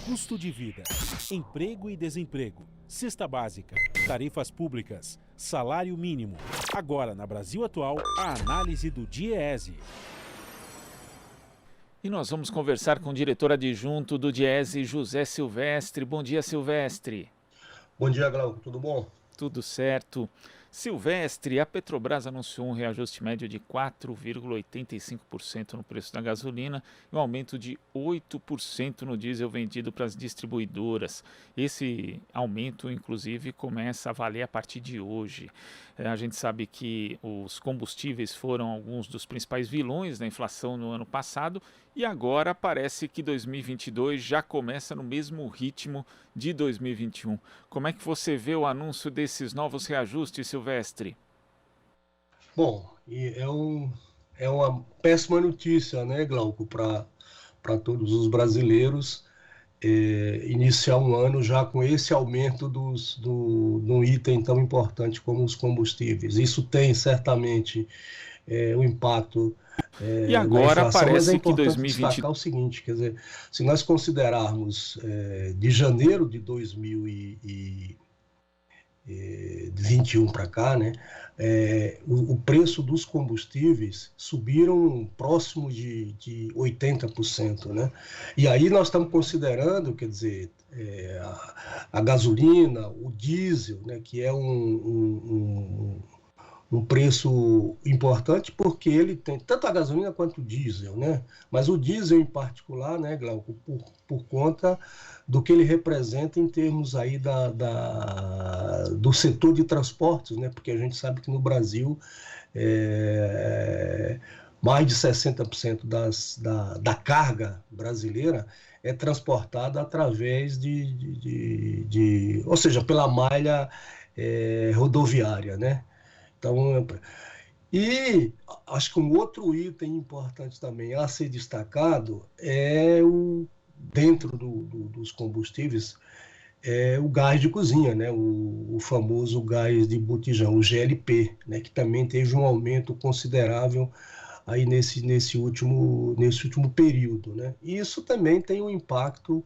custo de vida, emprego e desemprego, cesta básica, tarifas públicas, salário mínimo. Agora, na Brasil Atual, a análise do DIEESE. E nós vamos conversar com o diretor adjunto do DIEESE, José Silvestre. Bom dia, Silvestre. Bom dia, Glauco. Tudo bom? Tudo certo. Silvestre, a Petrobras anunciou um reajuste médio de 4,85% no preço da gasolina e um aumento de 8% no diesel vendido para as distribuidoras. Esse aumento, inclusive, começa a valer a partir de hoje. A gente sabe que os combustíveis foram alguns dos principais vilões da inflação no ano passado e agora parece que 2022 já começa no mesmo ritmo de 2021. Como é que você vê o anúncio desses novos reajustes, Silvestre? Bom, é uma péssima notícia, né, Glauco, para todos os brasileiros, iniciar um ano já com esse aumento num item tão importante como os combustíveis. Isso tem certamente um impacto e agora na inflação, parece mas é que importante 2020... destacar o seguinte, quer dizer, se nós considerarmos de janeiro de 2021 para cá, né, o preço dos combustíveis subiram próximo de 80%, né? E aí nós estamos considerando, quer dizer, a gasolina, o diesel, né, que é um preço importante porque ele tem tanto a gasolina quanto o diesel, né? Mas o diesel em particular, né, Glauco, por conta do que ele representa em termos aí do setor de transportes, né? Porque a gente sabe que no Brasil mais de 60% da carga brasileira é transportada através ou seja, pela malha rodoviária, né? Então, e acho que um outro item importante também a ser destacado dentro dos combustíveis, o gás de cozinha, né? O famoso gás de botijão, o GLP, né? Que também teve um aumento considerável aí nesse último período, né? E isso também tem um impacto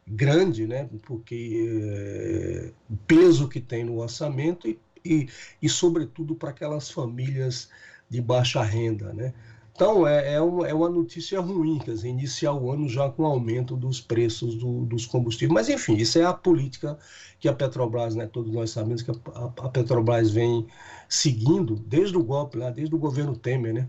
grande, né? Porque o peso que tem no orçamento e sobretudo para aquelas famílias de baixa renda, né? Então, é uma notícia ruim, quer dizer, iniciar o ano já com aumento dos preços dos combustíveis. Mas, enfim, isso é a política que a Petrobras, né? Todos nós sabemos que a Petrobras vem seguindo desde o golpe lá, desde o governo Temer, né?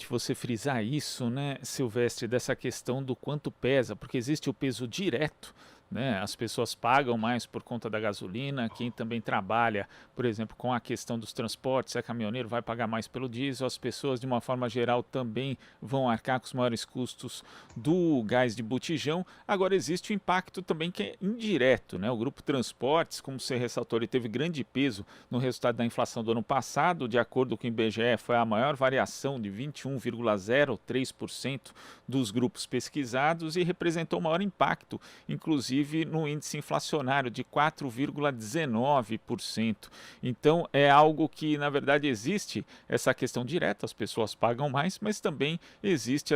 Você frisar isso, né, Silvestre, dessa questão do quanto pesa, porque existe o peso direto, né? As pessoas pagam mais por conta da gasolina, quem também trabalha, por exemplo, com a questão dos transportes, é caminhoneiro, vai pagar mais pelo diesel, as pessoas de uma forma geral também vão arcar com os maiores custos do gás de botijão. Agora existe o impacto também que é indireto, né? O grupo Transportes, como você ressaltou, ele teve grande peso no resultado da inflação do ano passado, de acordo com o IBGE, foi a maior variação de 21,03% dos grupos pesquisados e representou o maior impacto, inclusive no índice inflacionário de 4,19%. Então é algo que na verdade existe essa questão direta, as pessoas pagam mais, mas também existe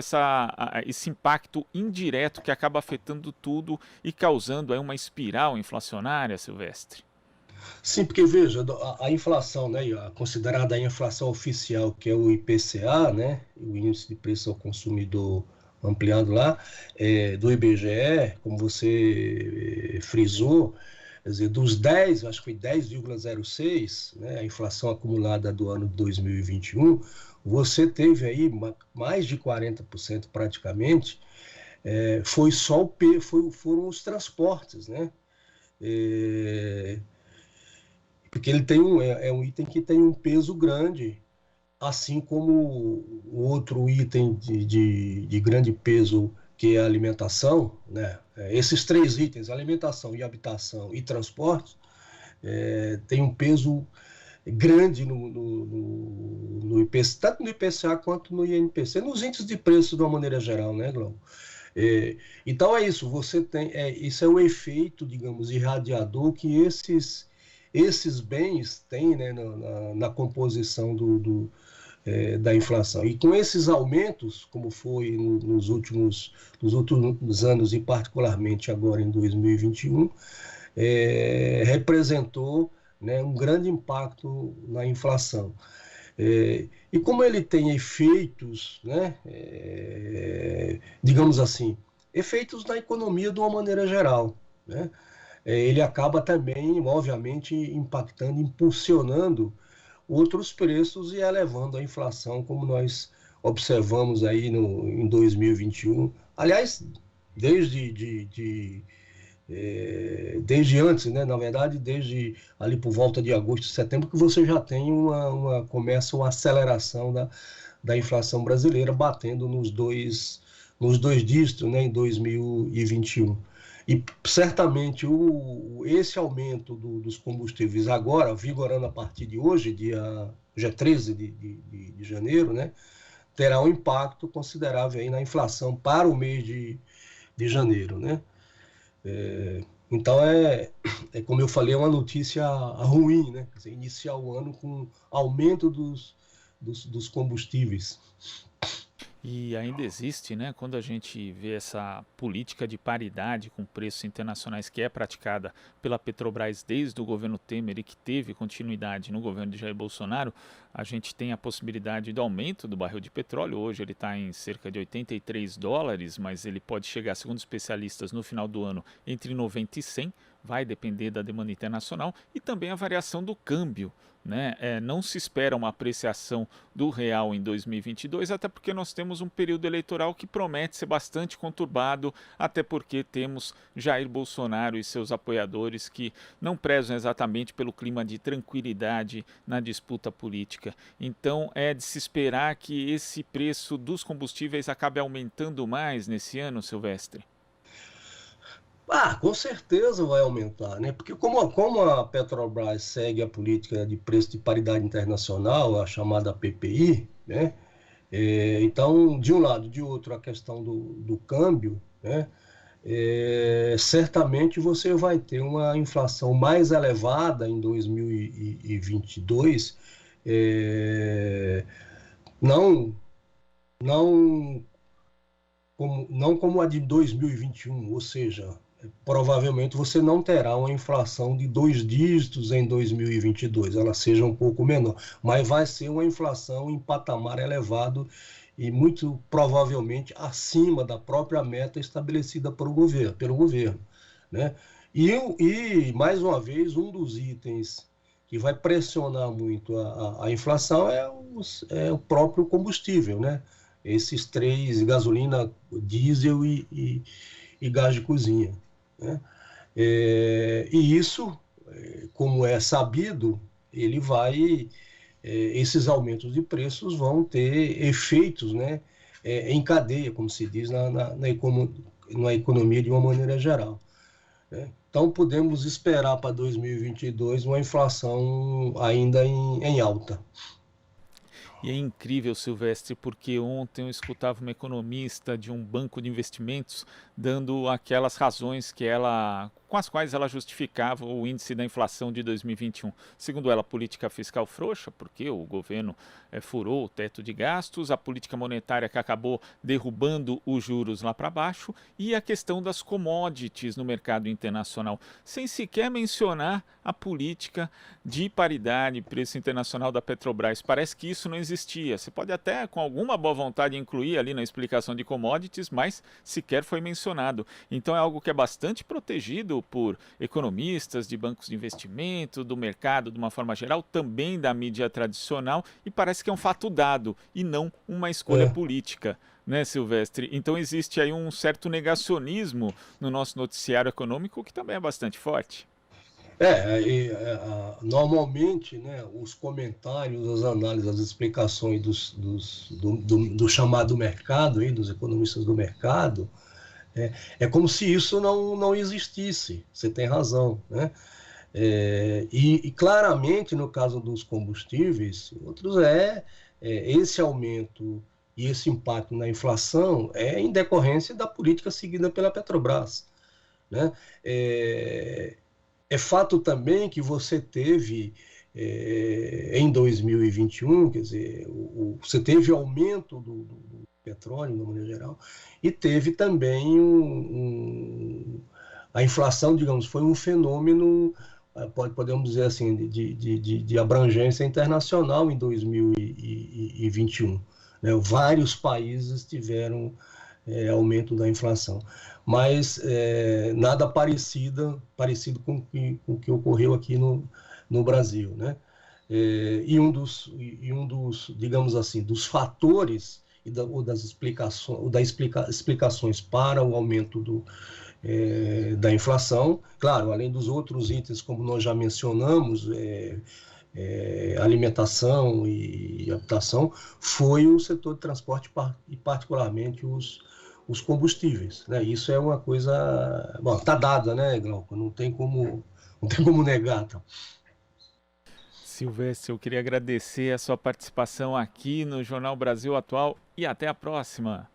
esse impacto indireto que acaba afetando tudo e causando aí uma espiral inflacionária, Silvestre. Sim, porque veja, a inflação, né, considerada a inflação oficial, que é o IPCA, né, o Índice de Preço ao Consumidor ampliado lá, do IBGE, como você frisou, quer dizer, dos 10, acho que foi 10,06, né, a inflação acumulada do ano de 2021, você teve aí mais de 40% praticamente, foram os transportes, né? Porque ele tem um item que tem um peso grande, assim como o outro item de grande peso, que é a alimentação, né? Esses três itens, alimentação e habitação e transporte, tem um peso grande no IPCA, tanto no IPCA quanto no INPC, nos índices de preço de uma maneira geral, né, Glauco? Então é isso, você tem, isso é o efeito, digamos, irradiador que esses bens têm, né, na composição da inflação. E com esses aumentos, como foi nos últimos anos e particularmente agora em 2021, representou, né, um grande impacto na inflação. E como ele tem efeitos, né, digamos assim, efeitos na economia de uma maneira geral, né, ele acaba também, obviamente, impactando, impulsionando outros preços e elevando a inflação, como nós observamos aí em 2021. Aliás, desde antes, né? Na verdade, desde ali por volta de agosto, setembro, que você já tem começa uma aceleração da inflação brasileira, batendo nos dois dígitos, né, em 2021. E certamente esse aumento dos combustíveis agora, vigorando a partir de hoje, dia 13 de janeiro, né, terá um impacto considerável aí na inflação para o mês de janeiro, né? Então, como eu falei, é uma notícia ruim, né? Quer dizer, iniciar o ano com aumento dos combustíveis. E ainda existe, né, quando a gente vê essa política de paridade com preços internacionais que é praticada pela Petrobras desde o governo Temer e que teve continuidade no governo de Jair Bolsonaro, a gente tem a possibilidade do aumento do barril de petróleo. Hoje ele está em cerca de $83, mas ele pode chegar, segundo especialistas, no final do ano entre 90 e 100, vai depender da demanda internacional, e também a variação do câmbio, né? Não se espera uma apreciação do real em 2022, até porque nós temos um período eleitoral que promete ser bastante conturbado, até porque temos Jair Bolsonaro e seus apoiadores que não prezam exatamente pelo clima de tranquilidade na disputa política. Então é de se esperar que esse preço dos combustíveis acabe aumentando mais nesse ano, Silvestre. Com certeza vai aumentar, né? Porque como a Petrobras segue a política de preço de paridade internacional, a chamada PPI, né? Então, de um lado, de outro, a questão do câmbio, né? Certamente você vai ter uma inflação mais elevada em 2022, não como a de 2021, ou seja, provavelmente você não terá uma inflação de 2 dígitos em 2022, ela seja um pouco menor, mas vai ser uma inflação em patamar elevado e muito provavelmente acima da própria meta estabelecida pelo governo, né? E mais uma vez, um dos itens que vai pressionar muito a inflação é o próprio combustível, né? Esses três: gasolina, diesel e gás de cozinha, né? E isso, como é sabido, esses aumentos de preços vão ter efeitos, né, em cadeia, como se diz na economia de uma maneira geral, né? Então podemos esperar para 2022 uma inflação ainda em alta. E é incrível, Silvestre, porque ontem eu escutava uma economista de um banco de investimentos dando aquelas razões com as quais ela justificava o índice da inflação de 2021. Segundo ela, política fiscal frouxa, porque o governo furou o teto de gastos, a política monetária que acabou derrubando os juros lá para baixo, e a questão das commodities no mercado internacional, sem sequer mencionar a política de paridade, preço internacional da Petrobras. Parece que isso não existia. Você pode até, com alguma boa vontade, incluir ali na explicação de commodities, mas sequer foi mencionado. Então é algo que é bastante protegido por economistas, de bancos de investimento, do mercado de uma forma geral, também da mídia tradicional, e parece que é um fato dado e não uma escolha política, né, Silvestre? Então existe aí um certo negacionismo no nosso noticiário econômico que também é bastante forte. Normalmente, né, os comentários, as análises, as explicações do chamado mercado, dos economistas do mercado, é como se isso não existisse. Você tem razão, né? E claramente, no caso dos combustíveis, outros esse aumento e esse impacto na inflação é em decorrência da política seguida pela Petrobras, né? É fato também que você teve em 2021, quer dizer, você teve aumento do petróleo, de uma maneira geral, e teve também a inflação, digamos, foi um fenômeno, podemos dizer assim, de abrangência internacional em 2021. Né? Vários países tiveram aumento da inflação, mas nada parecido com o que ocorreu aqui no Brasil, né? E um dos, digamos assim, dos fatores ou das explicações para o aumento da inflação, claro, além dos outros itens, como nós já mencionamos, alimentação e habitação, foi o setor de transporte e particularmente os combustíveis, né? Isso é uma coisa, bom, tá dada, né, Glauco? Não tem como negar, então. Silvestre, eu queria agradecer a sua participação aqui no Jornal Brasil Atual e até a próxima.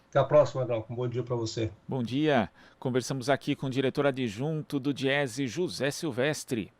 Até a próxima, Glauco. Um bom dia para você. Bom dia. Conversamos aqui com o diretor adjunto do Diese, José Silvestre.